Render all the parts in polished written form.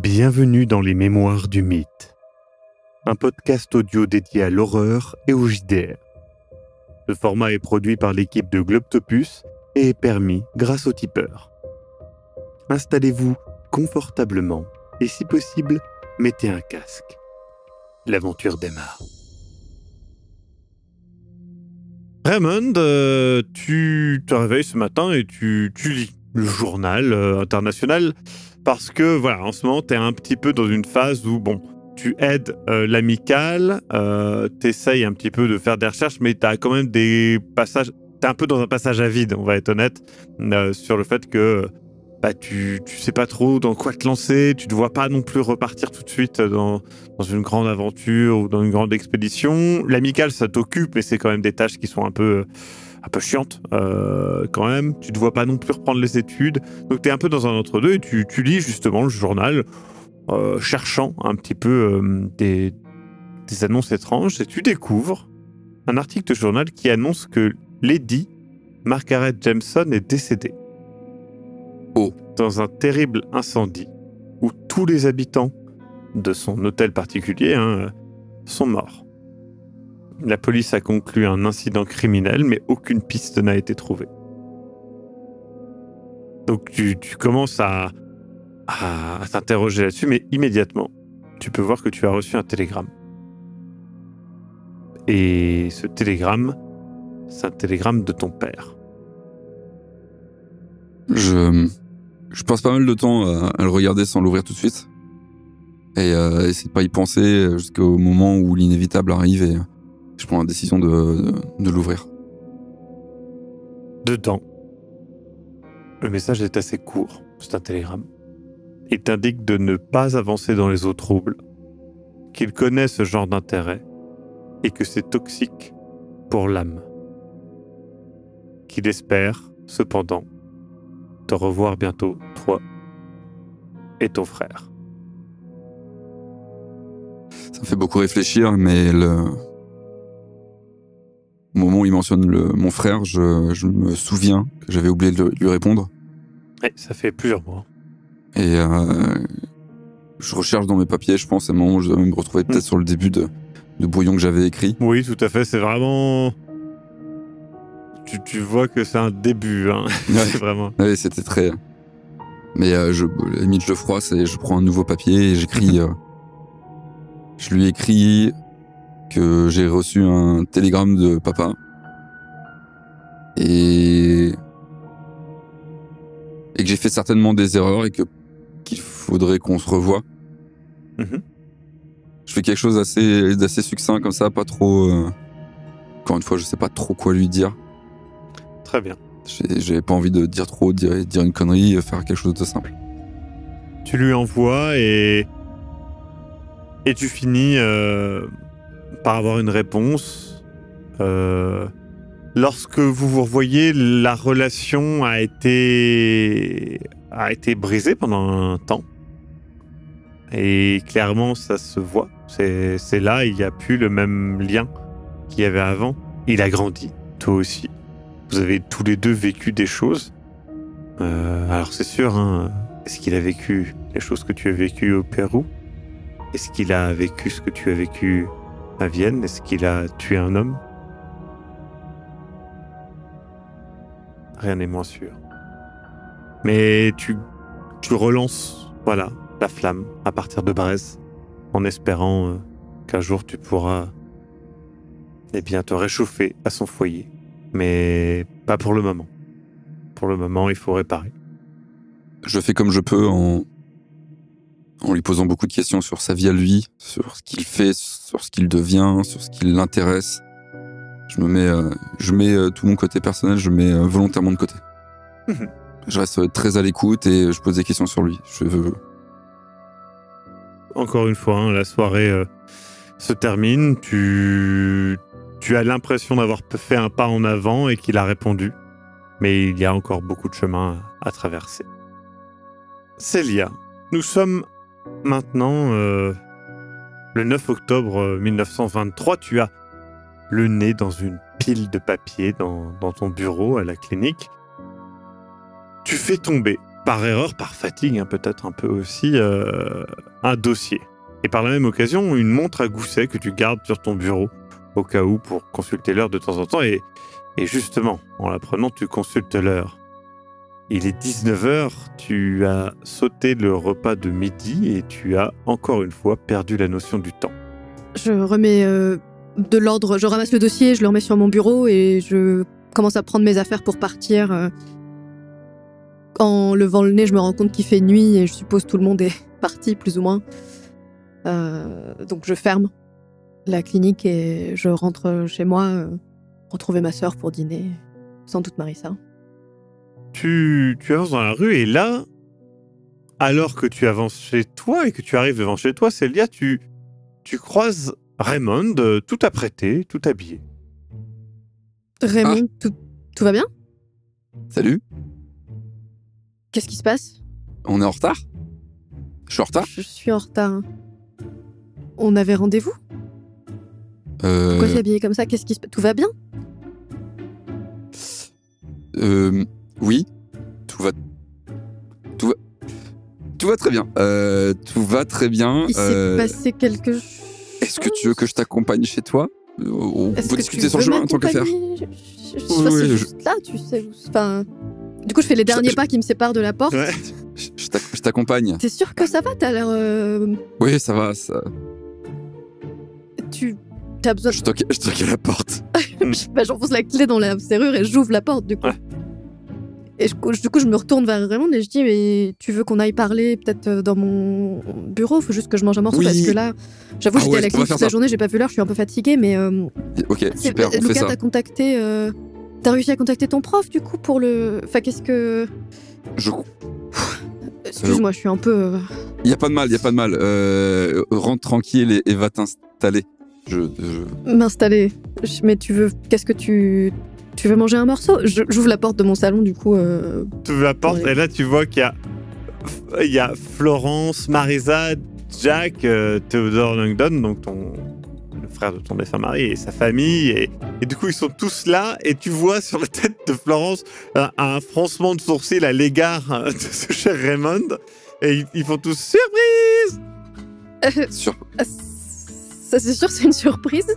Bienvenue dans les Mémoires du Mythe, un podcast audio dédié à l'horreur et au JDR. Ce format est produit par l'équipe de Globtopus et est permis grâce au tipeur. Installez-vous confortablement et si possible, mettez un casque. L'aventure démarre. Raymond, tu te réveilles ce matin et tu lis le journal international parce que voilà, en ce moment, tu es un petit peu dans une phase où tu aides l'amicale, tu essayes un petit peu de faire des recherches, mais tu as quand même des passages, tu es un peu dans un passage à vide, on va être honnête, sur le fait que tu sais pas trop dans quoi te lancer, tu ne te vois pas non plus repartir tout de suite dans une grande aventure ou dans une grande expédition. L'amicale, ça t'occupe, mais c'est quand même des tâches qui sont un peu chiantes quand même. Tu ne te vois pas non plus reprendre les études. Donc tu es un peu dans un entre-deux et tu lis justement le journal, cherchant un petit peu des annonces étranges, et tu découvres un article de journal qui annonce que Lady Margaret Jameson est décédée. Dans un terrible incendie où tous les habitants de son hôtel particulier sont morts. La police a conclu un incident criminel, mais aucune piste n'a été trouvée. Donc tu commences à t'interroger là-dessus, mais immédiatement, tu peux voir que tu as reçu un télégramme. Et ce télégramme, c'est un télégramme de ton père. Je passe pas mal de temps à le regarder sans l'ouvrir tout de suite. Et essayer de pas y penser jusqu'au moment où l'inévitable arrive et je prends la décision de l'ouvrir. Dedans, le message est assez court, c'est un télégramme. Il t'indique de ne pas avancer dans les eaux troubles, qu'il connaît ce genre d'intérêt et que c'est toxique pour l'âme. Qu'il espère, cependant, te revoir bientôt, toi et ton frère. Ça me fait beaucoup réfléchir, mais au moment où il mentionne mon frère, je me souviens que j'avais oublié de lui répondre. Oui, ça fait plusieurs mois. Et je recherche dans mes papiers, je pense, à un moment où je dois même me retrouver peut-être sur le début de brouillon que j'avais écrit. Oui, tout à fait, c'est vraiment... Tu vois que c'est un début, hein. Ouais. C'est vraiment... Oui, c'était très... Mais à la limite, je le froisse et je prends un nouveau papier et j'écris... je lui écris que j'ai reçu un télégramme de papa et que j'ai fait certainement des erreurs et qu'il faudrait qu'on se revoie. Mm-hmm. Je fais quelque chose d'assez succinct comme ça, pas trop... Encore une fois, je sais pas trop quoi lui dire. Très bien. J'avais pas envie de dire trop, dire une connerie, faire quelque chose de simple. Tu lui envoies et tu finis par avoir une réponse. Lorsque vous vous revoyez, la relation a été brisée pendant un temps. Et clairement, ça se voit. C'est là, il n'y a plus le même lien qu'il y avait avant. Il a grandi, toi aussi. Vous avez tous les deux vécu des choses. Alors c'est sûr, est-ce qu'il a vécu les choses que tu as vécues au Pérou? Est-ce qu'il a vécu ce que tu as vécu à Vienne? Est-ce qu'il a tué un homme? Rien n'est moins sûr. Mais tu relances, voilà, la flamme à partir de Brest, en espérant qu'un jour tu pourras te réchauffer à son foyer. Mais pas pour le moment. Pour le moment, il faut réparer. Je fais comme je peux en lui posant beaucoup de questions sur sa vie à lui, sur ce qu'il fait, sur ce qu'il devient, sur ce qui l'intéresse. Je mets tout mon côté personnel, je mets volontairement de côté. Je reste très à l'écoute et je pose des questions sur lui. Encore une fois, la soirée se termine. Tu as l'impression d'avoir fait un pas en avant et qu'il a répondu. Mais il y a encore beaucoup de chemin à traverser. Célia, nous sommes maintenant le 9 octobre 1923. Tu as le nez dans une pile de papier dans ton bureau à la clinique. Tu fais tomber par erreur, par fatigue, hein, peut-être un peu aussi, un dossier. Et par la même occasion, une montre à gousset que tu gardes sur ton bureau, au cas où, pour consulter l'heure de temps en temps. Et justement, en la prenant, tu consultes l'heure. Il est 19h, tu as sauté le repas de midi et tu as, encore une fois, perdu la notion du temps. Je remets de l'ordre, je ramasse le dossier, je le remets sur mon bureau et je commence à prendre mes affaires pour partir. En levant le nez, je me rends compte qu'il fait nuit et je suppose tout le monde est parti, plus ou moins. Donc je ferme la clinique et je rentre chez moi, retrouver ma sœur pour dîner, sans doute Marissa. Tu avances dans la rue et là, alors que tu avances chez toi et que tu arrives devant chez toi, Célia, tu croises Raymond, tout apprêté, tout habillé. Raymond, tout va bien ? Salut, Qu'est-ce qui se passe ? on est en retard? Je suis en retard? Je suis en retard. On avait rendez-vous ? Pourquoi t'es habillé comme ça ? Qu'est-ce qui se passe ? Tout va bien ? Oui, tout va très bien. Tout va très bien. Il s'est passé quelque chose ? Est-ce que tu veux que je t'accompagne chez toi? On Est-ce peut que discuter tu sur le veux chemin, tant qu'à faire. m'accompagner ? Oui, C'est je- juste là, tu sais. Enfin, du coup, je fais les derniers pas qui me séparent de la porte. Ouais. Je t'accompagne. T'es sûr que ça va ? T'as l'air... Oui, ça va. Ça... T'as besoin... Je toque à la porte. Bah, j'enfonce la clé dans la serrure et j'ouvre la porte, du coup. Ouais. Et du coup, je me retourne vers Raymond et je dis, mais tu veux qu'on aille parler peut-être dans mon bureau ? Faut juste que je mange un morceau Oui. parce que là, j'avoue, j'étais ouais, à la on va clinique faire toute la ça. journée, j'ai pas vu l'heure, je suis un peu fatiguée, mais... Ok, super, on fait Lucas, ça. t'as contacté... T'as réussi à contacter ton prof, du coup, pour le... Enfin, qu'est-ce que... Excuse-moi, je suis un peu... Y a pas de mal. Rentre tranquille et va t'installer. M'installer. Mais tu veux... Qu'est-ce que tu... Tu veux manger un morceau ? J'ouvre la porte de mon salon, du coup... Tu ouvres la porte Ouais. et là, tu vois qu'il y a Florence, Marisa, Jack, Théodore Langdon, donc le frère de ton défunt mari et sa famille. Et du coup, ils sont tous là et tu vois sur la tête de Florence un froncement de sourcil à l'égard de ce cher Raymond. Et ils font tous surprise. Ça, c'est sûr, c'est une surprise.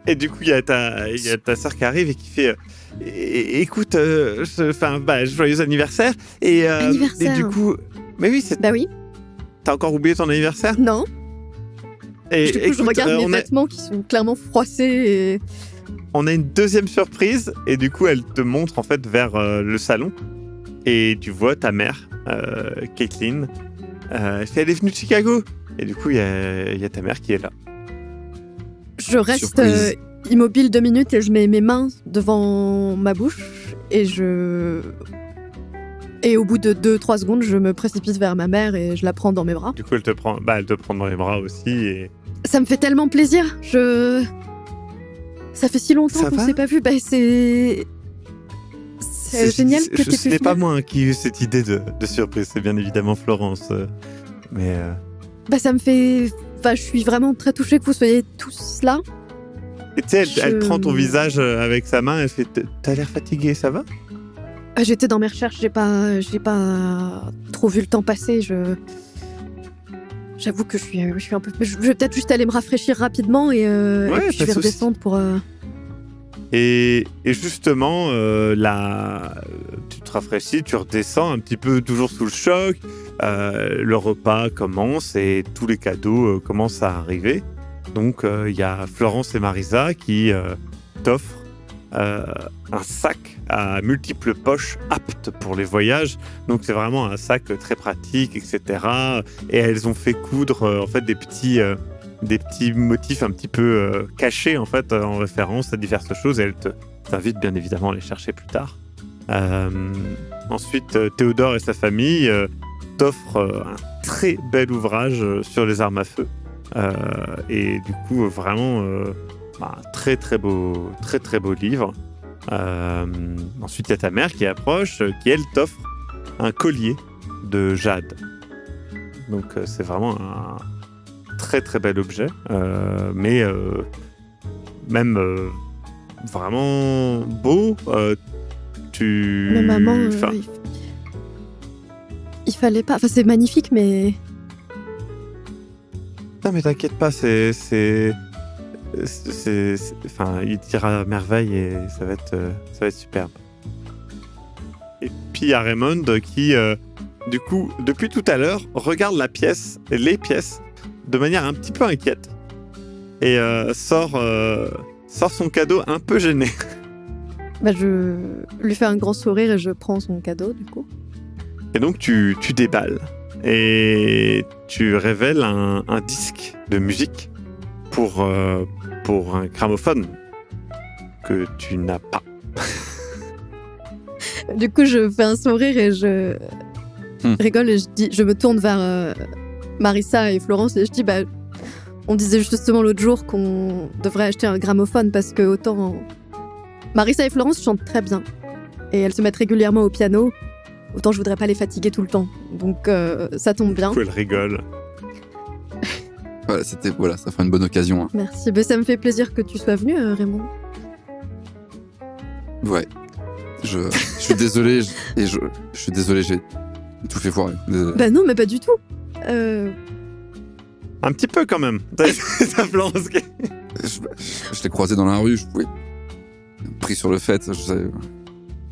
Et du coup, il y a ta sœur qui arrive et qui fait écoute, joyeux anniversaire. Anniversaire. Et du coup, mais oui, Bah oui. t'as encore oublié ton anniversaire? Non. Et Du coup, je regarde mes vêtements qui sont clairement froissés et... on a une deuxième surprise et du coup, elle te montre en fait vers le salon et tu vois ta mère, Caitlin. Elle est venue de Chicago et du coup, il y a ta mère qui est là. Je reste Surprise. immobile 2 minutes et je mets mes mains devant ma bouche et au bout de 2-3 secondes, je me précipite vers ma mère et je la prends dans mes bras. Du coup, elle te prend dans les bras aussi et Ça me fait tellement plaisir. Ça fait si longtemps Ça qu'on va s'est pas vu. Bah, c'est génial que t'aies pu Ce n'est pas venir. moi qui ai eu cette idée de surprise, c'est bien évidemment Florence. Mais Bah, ça me fait... Enfin, je suis vraiment très touchée que vous soyez tous là. et tu sais, elle Je- prend ton visage avec sa main, elle fait t'as l'air fatigué, ça va? J'étais dans mes recherches, j'ai pas trop vu le temps passer. J'avoue que je suis un peu... Je vais peut-être juste aller me rafraîchir rapidement et Ouais, puis je pas vais de souci. redescendre pour... Et justement, tu te rafraîchis, tu redescends un petit peu toujours sous le choc. Le repas commence et tous les cadeaux commencent à arriver. Donc, il y a Florence et Marisa qui t'offrent un sac à multiples poches apte pour les voyages. Donc, c'est vraiment un sac très pratique, etc. Et elles ont fait coudre en fait des petits motifs un petit peu cachés en fait en référence à diverses choses et elle t'invite bien évidemment à les chercher plus tard. Ensuite, Théodore et sa famille t'offrent un très bel ouvrage sur les armes à feu et du coup vraiment un très très beau livre. Ensuite, il y a ta mère qui approche, qui elle t'offre un collier de jade. Donc c'est vraiment un très très bel objet, mais même vraiment beau. Mais maman... fallait pas. Enfin, c'est magnifique, mais. Non, mais t'inquiète pas, enfin, il tira à merveille et ça va être superbe. Et puis il y a Raymond qui, du coup, depuis tout à l'heure, regarde les pièces, de manière un petit peu inquiète et sort son cadeau un peu gêné. Bah, je lui fais un grand sourire et je prends son cadeau, du coup. Et donc tu déballes et tu révèles un disque de musique pour un gramophone que tu n'as pas. Du coup, je fais un sourire et je rigole et je me tourne vers Marissa et Florence et je dis on disait justement l'autre jour qu'on devrait acheter un gramophone parce que autant Marissa et Florence chantent très bien et elles se mettent régulièrement au piano, autant je voudrais pas les fatiguer tout le temps. Donc ça tombe bien. Du coup, elle rigole. Voilà, ça fera une bonne occasion. Hein. Merci, ça me fait plaisir que tu sois venu, Raymond. Ouais. Je suis désolé, je suis désolé, j'ai tout fait foirer. Désolé. Non, mais pas du tout. Un petit peu quand même. T'as Florence qui... Je l'ai croisé dans la rue, je pouvais... Pris sur le fait, je sais...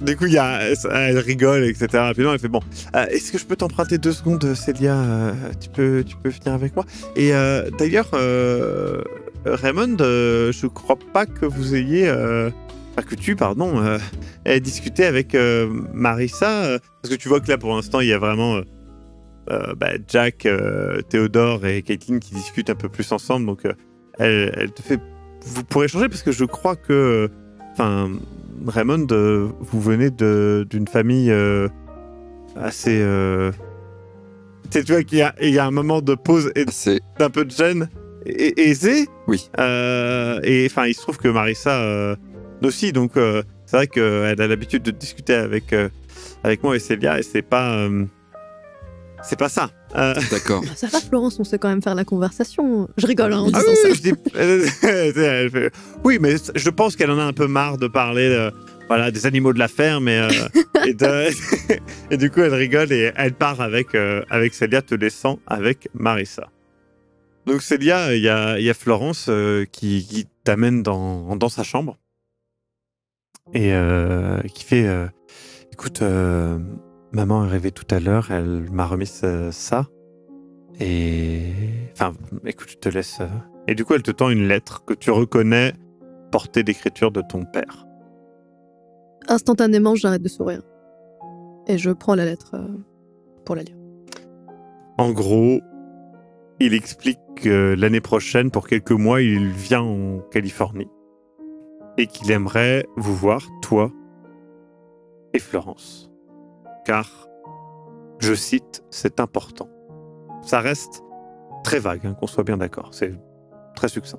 Du coup, elle rigole, etc. Puis non, elle fait bon. Est-ce que je peux t'emprunter 2 secondes, Célia tu peux venir avec moi. Et d'ailleurs, Raymond, je crois pas que vous ayez, discuté avec Marissa, parce que tu vois que là, pour l'instant, il y a vraiment Jack, Théodore et Caitlin qui discutent un peu plus ensemble. Donc, elle te fait. Vous pourrez échanger parce que je crois que, Raymond, vous venez d'une famille assez... Tu vois qu'il y a un moment de pause et d'un peu de gêne aisé. Oui. Et enfin, il se trouve que Marissa aussi, donc c'est vrai qu'elle a l'habitude de discuter avec moi et Célia, et c'est pas ça. D'accord. Ça va, Florence, on sait quand même faire la conversation. Je rigole en disant oui, ça. Oui, mais je pense qu'elle en a un peu marre de parler des animaux de la ferme et du coup elle rigole et elle part avec Célia, te laissant avec Marissa. Donc Célia, il y a Florence qui t'amène dans sa chambre et qui fait écoute, maman est arrivée tout à l'heure, elle m'a remis ça. Et... Enfin, écoute, je te laisse... Et du coup, elle te tend une lettre que tu reconnais portée d'écriture de ton père. Instantanément, j'arrête de sourire. Et je prends la lettre pour la lire. En gros, il explique que l'année prochaine, pour quelques mois, il vient en Californie. Et qu'il aimerait vous voir, toi et Florence. Car, je cite, c'est important. Ça reste très vague, qu'on soit bien d'accord. C'est très succinct.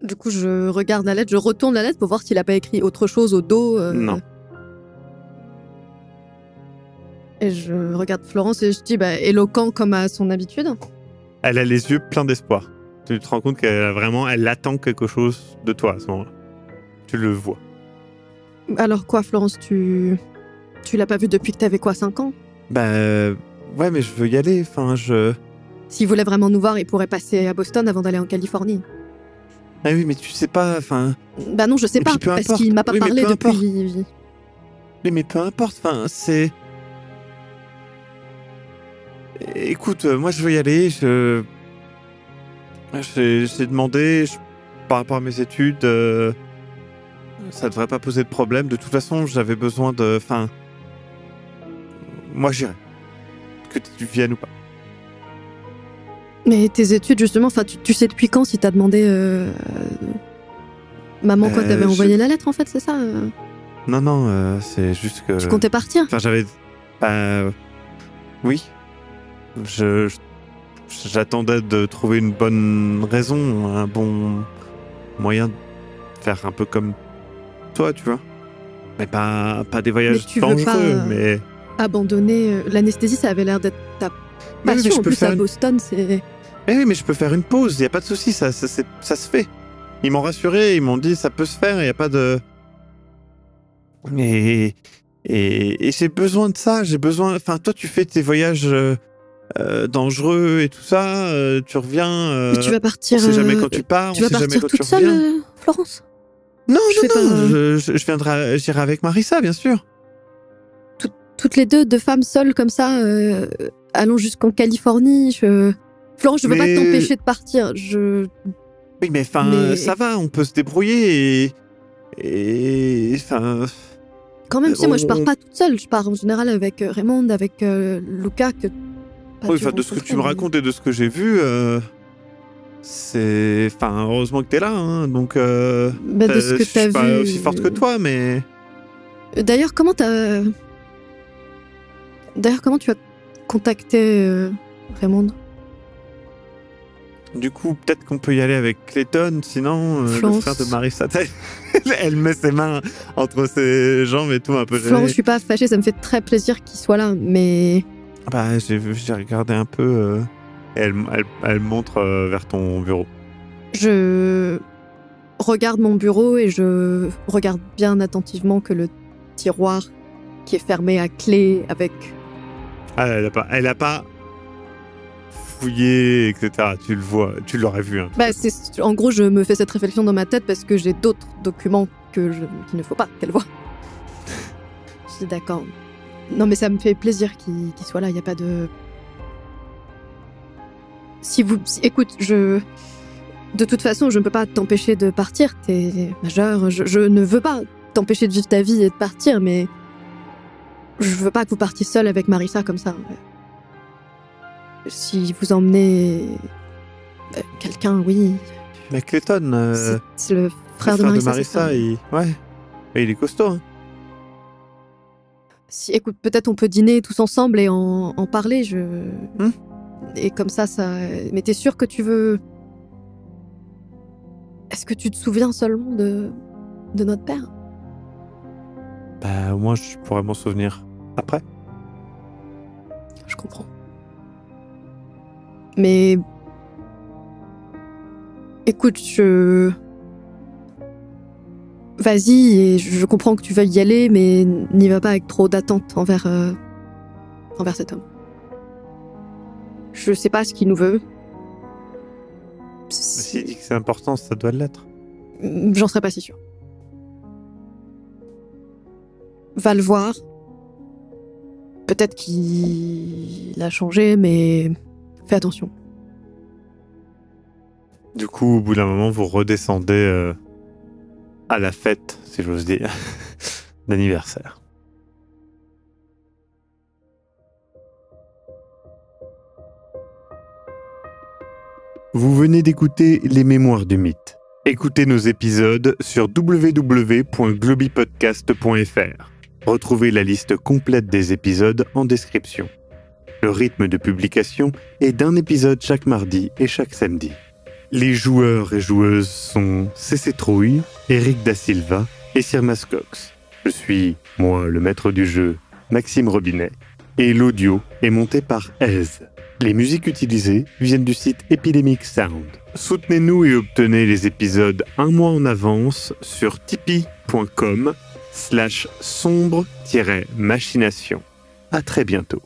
Du coup, je regarde la lettre, je retourne la lettre pour voir s'il n'a pas écrit autre chose au dos. Non. Et je regarde Florence et je dis, éloquent comme à son habitude. Elle a les yeux pleins d'espoir. Tu te rends compte elle attend quelque chose de toi à ce moment-là. Tu le vois. Alors quoi, Florence, tu l'as pas vu depuis que t'avais 5 ans ? Ouais, mais je veux y aller, S'il voulait vraiment nous voir, il pourrait passer à Boston avant d'aller en Californie. Ah oui, mais tu sais pas, non, je sais pas, parce qu'il m'a pas parlé depuis... Oui, mais peu importe, c'est... Écoute, moi je veux y aller, j'ai demandé, par rapport à mes études, ça devrait pas poser de problème. De toute façon, j'avais besoin de... Moi j'irai. Que tu viennes ou pas. Mais tes études, justement, tu sais depuis quand si t'as demandé... Maman, quoi, t'avais envoyé la lettre, en fait, c'est ça Non, c'est juste que... Tu comptais partir ? J'avais... Oui. J'attendais de trouver une bonne raison, un bon moyen de faire un peu comme toi, tu vois. Mais pas des voyages dangereux, mais... Abandonner... L'anesthésie, ça avait l'air d'être ta passion. En plus, à Boston, c'est... Oui, mais je peux faire une pause, y a pas de souci, ça se fait. Ils m'ont rassuré, ils m'ont dit ça peut se faire, y a pas de... Et Et j'ai besoin de ça. Enfin, toi, tu fais tes voyages dangereux et tout ça. Tu reviens. Mais tu vas partir. On sait jamais quand tu pars. Tu vas partir toute seule, Florence? Non, j'irai avec Marissa, bien sûr. Toutes les deux femmes seules comme ça, allons jusqu'en Californie. Florence, je veux pas t'empêcher de partir. Oui, mais ça va, on peut se débrouiller et quand même, moi je pars pas toute seule. Je pars en général avec Raymond, avec Luca. Oui, de ce que tu me racontes et de ce que j'ai vu, c'est... heureusement que t'es là, hein, donc... de ce que t'as vu... Je suis pas aussi forte que toi, mais... D'ailleurs, comment tu as contacté Raymond? Du coup, peut-être qu'on peut y aller avec Clayton, sinon le frère de Marissa. Elle met ses mains entre ses jambes et tout, un peu gênée. Florence, je suis pas fâchée, ça me fait très plaisir qu'il soit là, mais... J'ai regardé un peu... Elle montre vers ton bureau. Je regarde mon bureau et je regarde bien attentivement que le tiroir qui est fermé à clé avec... Elle a pas fouillé, etc. Tu le vois, tu l'aurais vu. Hein. En gros, je me fais cette réflexion dans ma tête parce que j'ai d'autres documents qu'il ne faut pas qu'elle voie. Je suis d'accord. Non, mais ça me fait plaisir qu'il soit là, il n'y a pas de... Écoute, de toute façon, je ne peux pas t'empêcher de partir, t'es majeur, je ne veux pas t'empêcher de vivre ta vie et de partir, mais je veux pas que vous partiez seul avec Marissa comme ça. Si vous emmenez quelqu'un, oui. Mais Clayton, c'est le frère de Marissa. Il est costaud. Hein. Écoute, peut-être on peut dîner tous ensemble et en parler, Et comme ça... Mais t'es sûr que tu veux... Est-ce que tu te souviens seulement de notre père? Moi, je pourrais m'en souvenir après. Je comprends. Mais... Écoute, Vas-y, et je comprends que tu veuilles y aller, mais n'y va pas avec trop d'attente envers cet homme. Je sais pas ce qu'il nous veut. S'il dit que c'est important, ça doit l'être. J'en serais pas si sûre. Va le voir. Peut-être qu'il a changé, mais fais attention. Du coup, au bout d'un moment, vous redescendez à la fête, si j'ose dire, d'anniversaire. Vous venez d'écouter Les Mémoires du Mythe. Écoutez nos épisodes sur www.globipodcast.fr. Retrouvez la liste complète des épisodes en description. Le rythme de publication est d'un épisode chaque mardi et chaque samedi. Les joueurs et joueuses sont CC Trouille, Eric Da Silva et Sir Mascox. Je suis, moi, le maître du jeu, Maxime Robinet, et l'audio est monté par Ez. Les musiques utilisées viennent du site Epidemic Sound. Soutenez-nous et obtenez les épisodes un mois en avance sur tipeee.com/sombre-machination. À très bientôt.